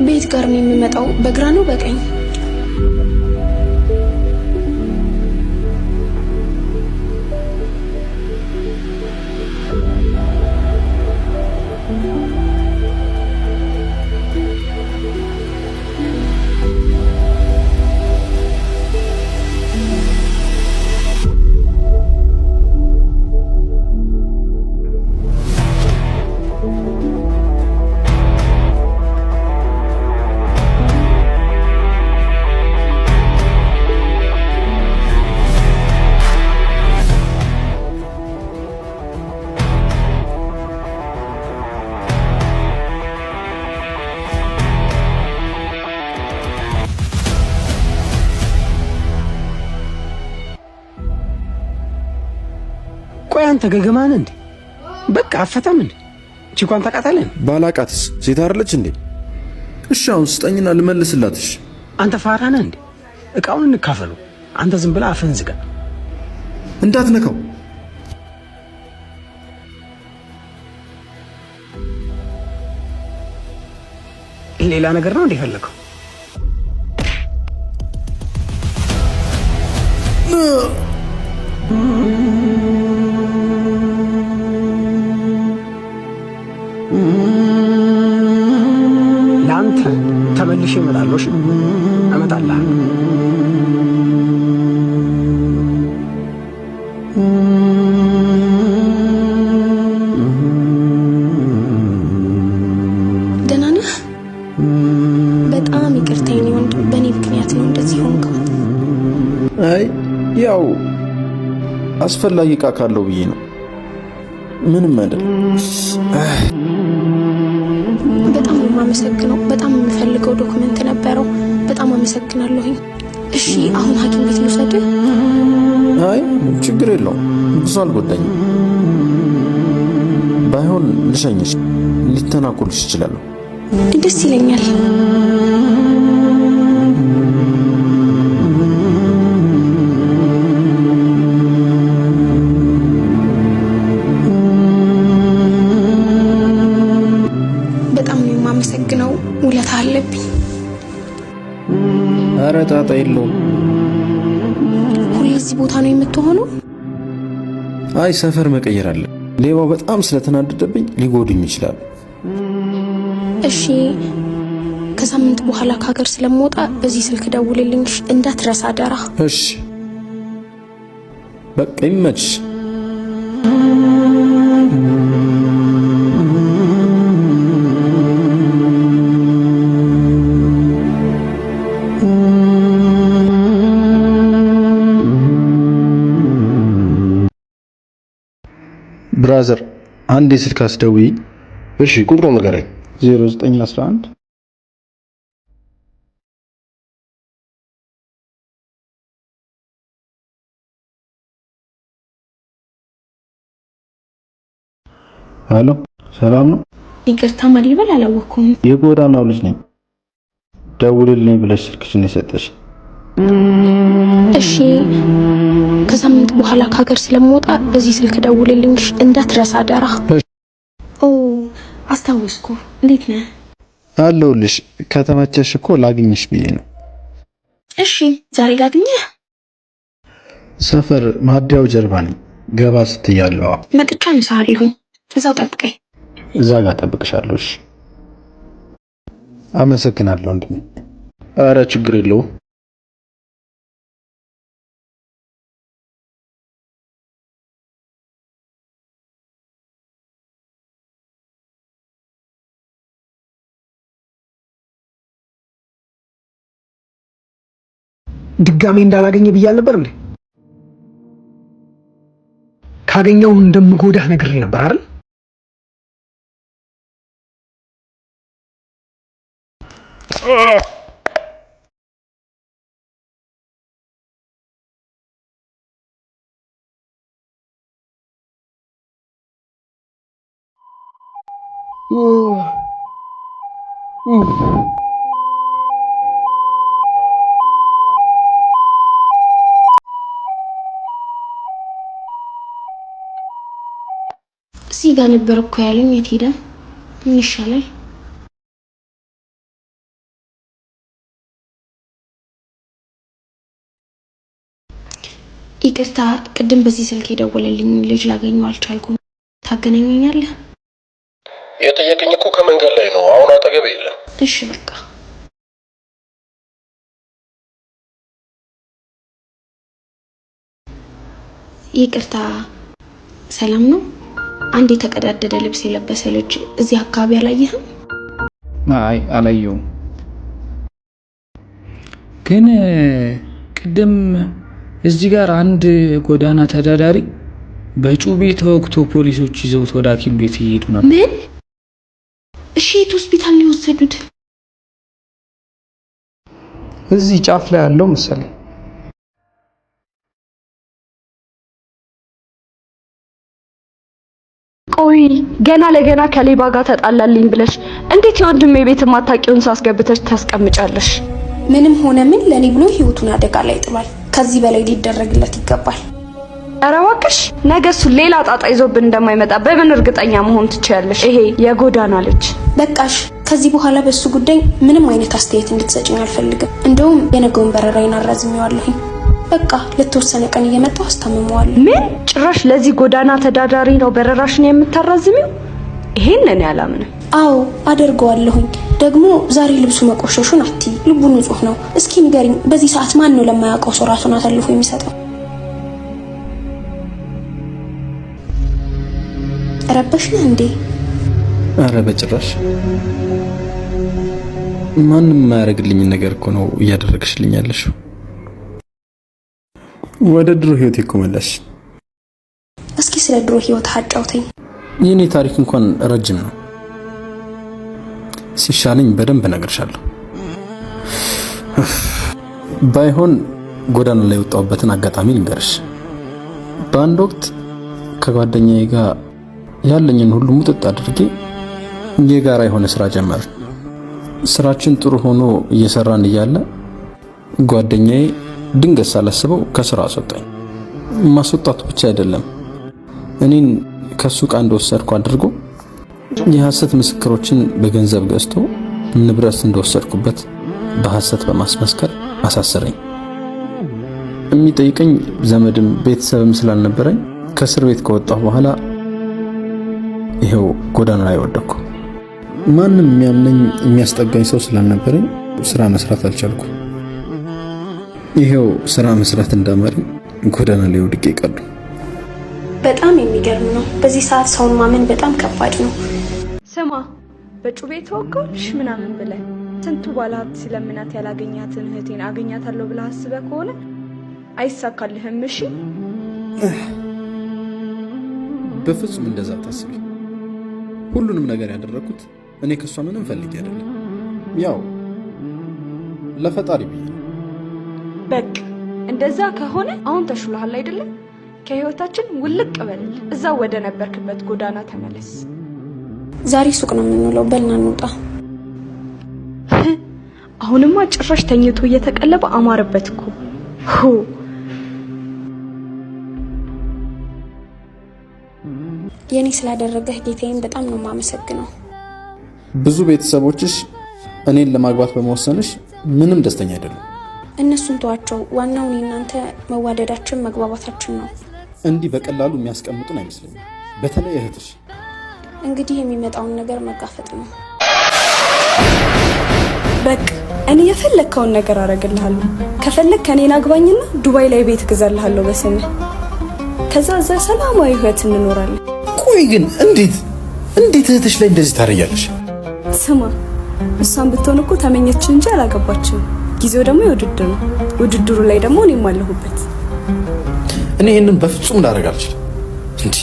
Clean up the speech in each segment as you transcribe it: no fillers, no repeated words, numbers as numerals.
ቤት ጋር ነው የሚመጣው? በግራ ነው በቀኝ? ቆይ አንተ ገገማን እንዴ? በቃ አፈታም እንዴ? ቺኳን ታውቃታለህ? ባላቃትስ ሴት አይደለች እንዴ? እሺ አሁን ስጠኝና ልመልስላትሽ። አንተ ፋራ ነህ እንዴ? እቃውን እንካፈሉ። አንተ ዝም ብለህ አፍህን ዝጋ። እንዳትነካው። ሌላ ነገር ነው እንዴ ፈለከው? ለአንተ ተመልሼ እመጣለሁ። እሺ እመጣለሁ። ደህና ነህ? በጣም ይቅርታ የኔ ወንድም፣ በእኔ ምክንያት ነው እንደዚህ ሆንከው። አይ ያው አስፈላጊ ዕቃ ካለው ብዬ ነው። ምንም አይደል። በጣም የማመሰግነው። በጣም የምፈልገው ዶክመንት ነበረው። በጣም አመሰግናለሁኝ። እሺ አሁን ሐኪም ቤት ልውሰድህ? አይ ችግር የለውም፣ ብዙ አልጎዳኝም። ባይሆን ልሸኝሽ፣ ሊተናኮልሽ ይችላል። ደስ ይለኛል። አመሰግነው። ውለታ አለብኝ። ኧረ ጣጣ የለውም። ሁሌ እዚህ ቦታ ነው የምትሆነው? አይ ሰፈር መቀየር አለ። ሌባው በጣም ስለተናደደብኝ ሊጎዱኝ ይችላል። እሺ ከሳምንት በኋላ ከሀገር ስለምወጣ በዚህ ስልክ ደውልልኝ እንዳትረሳ አደራ። እሺ በቃ ይመችሽ። ብራዘር አንድ የስልክ አስደውይ። እሺ ቁጥሩን ንገረኝ። 0911 ሄሎ፣ ሰላም ነው? ይቅርታ ማልበል አላወኩም። የጎዳናው ልጅ ነኝ። ደውልልኝ ብለሽ ስልክሽን የሰጠሽ። እሺ ከሳምንት በኋላ ከሀገር ስለምወጣ በዚህ ስልክ ደውልልኝ እንዳትረሳ አደራ። ኦ አስታወስኩ። እንዴት ነህ? አለሁልሽ። ከተመቸሽ እኮ ላግኝሽ ብዬ ነው። እሺ ዛሬ ላግኝህ? ሰፈር ማዲያው ጀርባ ነኝ። ገባ ስትያለሁ መጥቻ እንሳሪሁ። እዛው ጠብቀኝ። እዛ ጋር ጠብቅሻለሁ። እሺ አመሰግናለሁ ወንድሜ። ኧረ ችግር የለውም። ድጋሜ እንዳላገኘ ብያል ነበር እንዴ? ካገኘው እንደምጎዳህ ነግሬ ነበር አይደል? እዚህ ጋር ነበር እኮ ያለኝ። የት ሄደ? ምን ይሻላል? ይቅርታ፣ ቅድም በዚህ ስልክ የደወለልኝ ልጅ ላገኘው አልቻልኩም። ታገናኘኛለህ? የጠየቀኝ እኮ ከመንገድ ላይ ነው። አሁን አጠገቤ የለም። እሺ በቃ። ይቅርታ፣ ሰላም ነው? አንድ የተቀዳደደ ልብስ የለበሰ ልጅ እዚህ አካባቢ አላየህም? አይ አላየሁም። ግን ቅድም እዚህ ጋር አንድ ጎዳና ተዳዳሪ በጩቤ ተወግቶ ፖሊሶች ይዘውት ወደ ሐኪም ቤት እየሄዱ ነበር። ምን? እሺ የት ሆስፒታል ነው የወሰዱት? እዚህ ጫፍ ላይ ያለው መሰለኝ። ቆይ ገና ለገና ከሌባ ጋር ተጣላልኝ ብለሽ እንዴት የወንድሜ ቤት ማታቂውን ሳስገብተሽ ታስቀምጫለሽ? ምንም ሆነ ምን ለኔ ብሎ ህይወቱን አደጋ ላይ ጥሏል። ከዚህ በላይ ሊደረግለት ይገባል። ኧረ እባክሽ ነገ እሱ ሌላ ጣጣ ይዞብን እንደማይመጣ በምን እርግጠኛ መሆን ትችያለሽ? ይሄ የጎዳና ልጅ። በቃሽ፣ ከዚህ በኋላ በሱ ጉዳይ ምንም አይነት አስተያየት እንድትሰጪኝ አልፈልግም። እንደውም የነገውን በረራዬን አራዝሜዋለሁኝ። በቃ ለተወሰነ ቀን እየመጣሁ አስታምመዋለሁ። ምን? ጭራሽ ለዚህ ጎዳና ተዳዳሪ ነው በረራሽን የምታራዝሚው? ይሄንን ያላምንም። አዎ አደርገዋለሁኝ። ደግሞ ዛሬ ልብሱ መቆሸሹን አትይ፣ ልቡ ንጹህ ነው። እስኪ ንገሪኝ፣ በዚህ ሰዓት ማን ነው ለማያውቀው ሰው ራሱን አሳልፎ የሚሰጠው? ረበሽና እንዴ? አረ በጭራሽ ማንም የማያደርግልኝ ነገር እኮ ነው እያደረግሽልኝ ያለሽው። ወደ ድሮ ህይወቴ እኮ መለስሽ። እስኪ ስለ ድሮ ህይወት አጫውተኝ። የኔ ታሪክ እንኳን ረጅም ነው። ሲሻለኝ በደንብ እነግርሻለሁ። ባይሆን ጎዳና ላይ ወጣሁበትን አጋጣሚ ልንገርሽ። በአንድ ወቅት ከጓደኛዬ ጋር ያለኝን ሁሉ ሙጥጥ አድርጌ የጋራ የሆነ ስራ ጀመርን። ስራችን ጥሩ ሆኖ እየሰራን እያለ ጓደኛዬ ድንገት ሳላስበው ከስራ አስወጣኝ። ማስወጣቱ ብቻ አይደለም፣ እኔን ከሱ ዕቃ እንደወሰድኩ አድርጎ የሐሰት ምስክሮችን በገንዘብ ገዝቶ ንብረት እንደወሰድኩበት በሐሰት በማስመስከር አሳሰረኝ። የሚጠይቀኝ ዘመድም ቤተሰብም ስላልነበረኝ ከእስር ቤት ከወጣሁ በኋላ ይሄው ጎዳና ላይ ወደኩ። ማንም የሚያምነኝ የሚያስጠጋኝ ሰው ስላልነበረኝ ስራ መስራት አልቻልኩም። ይሄው ስራ መስራት እንዳማረኝ ጎዳና ላይ ወድቄ ቀሩ። በጣም የሚገርም ነው። በዚህ ሰዓት ሰውን ማመን በጣም ከባድ ነው። ስማ፣ በጩቤ ተወጋልሽ ምናምን ብለህ ስንቱ ባለሀብት ሲለምናት ያላገኛትን እህቴን አገኛታለሁ ብለህ አስበህ ከሆነ አይሳካልህም። እሺ በፍጹም እንደዛ ታስቢ። ሁሉንም ነገር ያደረኩት እኔ ከሷ ምንም ፈልጌ አይደለም፣ ያው ለፈጣሪ ብዬ። በቃ እንደዛ ከሆነ አሁን ተሽሎሃል አይደለም? ከህይወታችን ውልቅ በልል፣ እዛው ወደ ነበርክበት ጎዳና ተመለስ። ዛሬ ሱቅ ነው የምንውለው፣ በልና እንውጣ። አሁንማ ጭራሽ ተኝቶ እየተቀለበ አማረበት እኮ። የኔ ስላደረገህ ጌታዬን በጣም ነው የማመሰግነው። ብዙ ቤተሰቦችሽ እኔን ለማግባት በመወሰንሽ ምንም ደስተኛ አይደሉም። እነሱን ተዋቸው። ዋናው እኔ እናንተ መዋደዳችን መግባባታችን ነው። እንዲህ በቀላሉ የሚያስቀምጡን አይመስለኝም። በተለይ እህትሽ። እንግዲህ የሚመጣውን ነገር መጋፈጥ ነው። በቃ እኔ የፈለከውን ነገር አረግልሃለሁ። ከፈለክ ከኔን አግባኝና ዱባይ ላይ ቤት ገዛልሃለሁ በስምህ። ከዛ እዛ ሰላማዊ ህይወት እንኖራለን። ቆይ ግን እንዴት እህትሽ ላይ እንደዚህ ታረያለሽ? ስማ፣ እሷን ብትሆን እኮ ተመኘች እንጂ አላገባችም። ጊዜው ደግሞ የውድድር ነው። ውድድሩ ላይ ደግሞ እኔም አለሁበት። እኔ ይሄንን በፍጹም ላደርግ አልችልም። እንዴ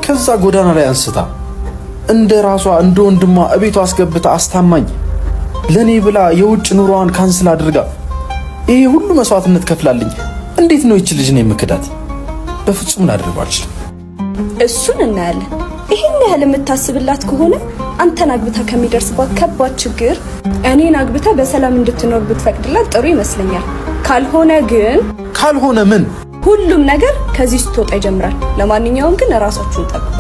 ከዛ ጎዳና ላይ አንስታ እንደ ራሷ እንደ ወንድሟ እቤቷ አስገብታ አስታማኝ ለኔ ብላ የውጭ ኑሮዋን ካንስል አድርጋ ይሄ ሁሉ መስዋዕትነት ከፍላልኝ እንዴት ነው ይች ልጅ ነው የምክዳት? በፍጹም ላደርግ አልችልም። እሱን እናያለን። ይሄን ያህል የምታስብላት ከሆነ አንተን አግብታ ከሚደርስባት ከባድ ችግር እኔን አግብታ በሰላም እንድትኖር ብትፈቅድላት ጥሩ ይመስለኛል። ካልሆነ ምን? ሁሉም ነገር ከዚህ ስትወጣ ይጀምራል። ለማንኛውም ግን ራሳችሁን ጠብቁ።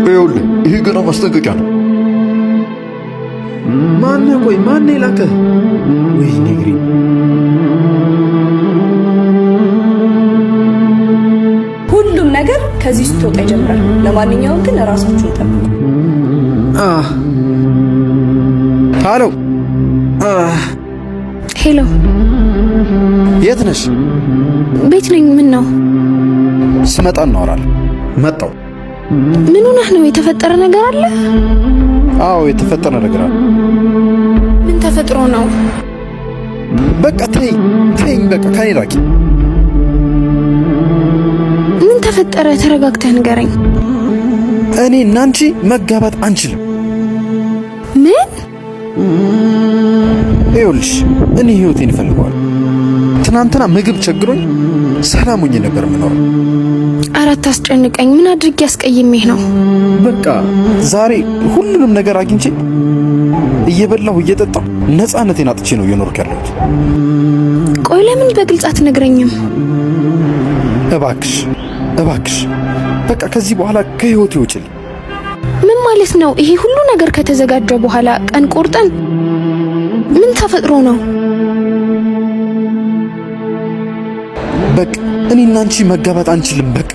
ይኸውልህ ይሄ ገና ማስጠንቀቂያ ነው። ማነህ? ቆይ ማነህ የላከህ? ወይ ነግሪ። ሁሉም ነገር ከዚህ ስትወጣ ይጀምራል። ለማንኛውም ግን ራሳችሁን ጠብቁ። ሃሎ ሄሎ፣ የት ነሽ? ቤት ነኝ። ምን ነው? ስመጣ እናወራለን። መጣሁ። ምን ሆነህ ነው? የተፈጠረ ነገር አለ? አዎ የተፈጠረ ነገር አለ። ምን ተፈጥሮ ነው? በቃ ተይኝ፣ በቃ ከኔ ራቂ። ምን ተፈጠረ? ተረጋግተህ ንገረኝ። እኔ እና አንቺ መጋባት አንችልም። ምን? ይኸውልሽ እኔ ህይወቴን እፈልገዋለሁ። ትናንትና ምግብ ቸግሮኝ ሰላም ሆኜ ነበር የምኖረው። አራት አስጨንቀኝ። ምን አድርጌ ያስቀይሜህ ነው? በቃ ዛሬ ሁሉንም ነገር አግኝቼ እየበላሁ እየጠጣሁ ነፃነቴን አጥቼ ነው እየኖርኩ ያለሁት። ቆይ ለምን በግልጽ አትነግረኝም? እባክሽ በቃ ከዚህ በኋላ ከህይወቴ ውጪልኝ። ምን ማለት ነው? ይሄ ሁሉ ነገር ከተዘጋጀ በኋላ ቀን ቆርጠን? ምን ተፈጥሮ ነው? በቃ እኔና አንቺ መጋባት አንችልም። በቃ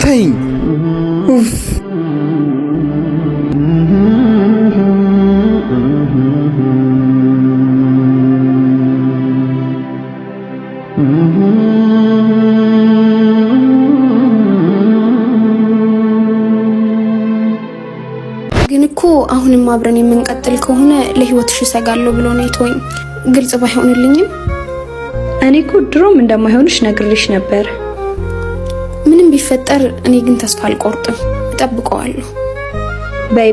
ተይኝ። ግን እኮ አሁንም አብረን የምንቀጥል ከሆነ ለህይወትሽ እሰጋለሁ ብሎ ነው የተወኝ። ግልጽ ባይሆንልኝም እኔ እኮ ድሮም እንደማይሆንሽ ነግሬሽ ነበር። ምንም ቢፈጠር እኔ ግን ተስፋ አልቆርጥም፣ እጠብቀዋለሁ። በይ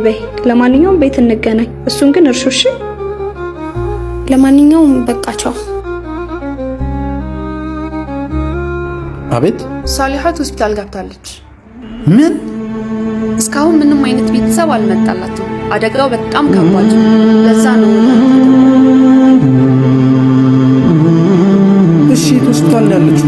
ለማንኛውም ቤት እንገናኝ። እሱን ግን እርሹሽ። ለማንኛውም በቃ ቻው። አቤት። ሳሊሃት ሆስፒታል ገብታለች። ምን? እስካሁን ምንም አይነት ቤተሰብ አልመጣላትም። አደጋው በጣም ከባድ ነው። ለዛ ነው። እሺ የት ሆስፒታል ነው ያለችው?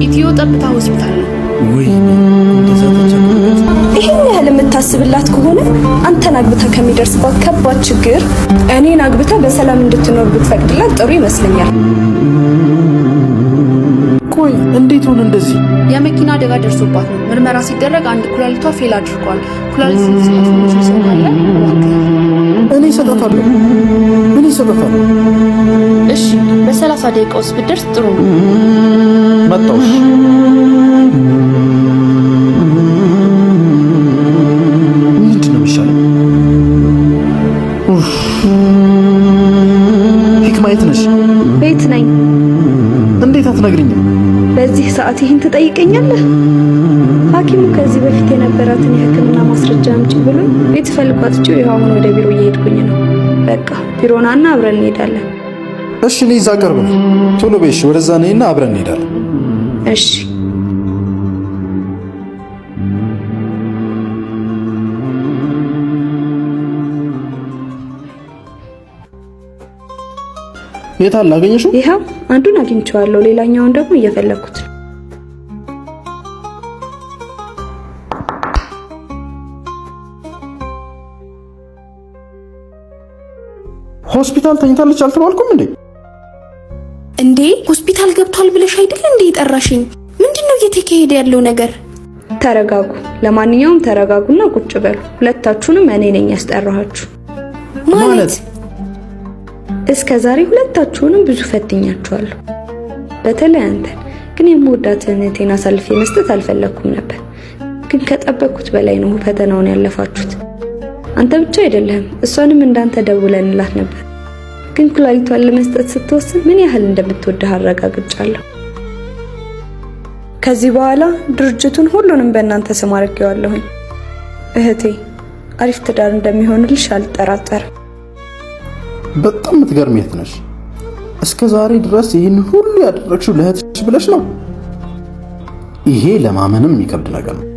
ኢትዮ ጠብታ ሆስፒታል ነው። ወይ እንደዛ ተቸገረች። ይሄን ያህል የምታስብላት ከሆነ አንተን አግብታ ከሚደርስባት ከባድ ችግር እኔን አግብታ በሰላም እንድትኖር ብትፈቅድላት ጥሩ ይመስለኛል። ቆይ እንዴት ሆነ እንደዚህ? የመኪና አደጋ ደርሶባት ነው። ምርመራ ሲደረግ አንድ ኩላሊቷ ፌል አድርጓል። ኩላሊት ስለተፈጠረ እኔ እሰጣታለሁ። እሺ በ30 ደቂቃ ውስጥ ብትደርስ ጥሩ ነው። መጣሁ። ምንድን ነው የሚሻለው? ሂክማ የት ነሽ? ቤት ነኝ። እንዴት አትነግሪኝም? በዚህ ሰዓት ይህን ትጠይቀኛለህ? ሐኪሙ ከዚህ በፊት የነበራትን የሕክምና ማስረጃ አምጪ ብሎኝ ቤት ፈልጓት ጭው ይኸው አሁን ወደ ቢሮ እየሄድኩኝ ነው። በቃ ቢሮናና አብረን እንሄዳለን። እሺ እኔ እዛ ቅርብ ነው። ቶሎ በይሽ፣ ወደዛ ነይና አብረን እንሄዳለን። እሺ የት አለ? አገኘሽው? ይኸው አንዱን አግኝቼዋለሁ፣ ሌላኛውን ደግሞ እየፈለኩት ነው። ሆስፒታል ተኝታለች አልተባልኩም እንዴ? እንዴ ሆስፒታል ገብቷል ብለሽ አይደል እንዴ የጠራሽኝ? ምንድነው እየተካሄደ ያለው ነገር? ተረጋጉ። ለማንኛውም ተረጋጉና ቁጭ በሉ። ሁለታችሁንም እኔ ነኝ ያስጠራኋችሁ። ማለት እስከ ዛሬ ሁለታችሁንም ብዙ ፈትኛችኋለሁ። በተለይ አንተን ግን የምወዳትን እህቴን አሳልፌ መስጠት አልፈለኩም ነበር። ግን ከጠበቅኩት በላይ ነው ፈተናውን ያለፋችሁት። አንተ ብቻ አይደለም፣ እሷንም እንዳንተ ደውለንላት ነበር። ግን ኩላሊቷን ለመስጠት ስትወስን ምን ያህል እንደምትወድህ አረጋግጫለሁ። ከዚህ በኋላ ድርጅቱን ሁሉንም በእናንተ ስም አድርጌዋለሁ። እህቴ አሪፍ ትዳር እንደሚሆንልሽ አልጠራጠርም። በጣም የምትገርም እህት ነሽ። እስከ ዛሬ ድረስ ይህን ሁሉ ያደረግሽው ለእህትሽ ብለሽ ነው? ይሄ ለማመንም የሚከብድ ነገር ነው።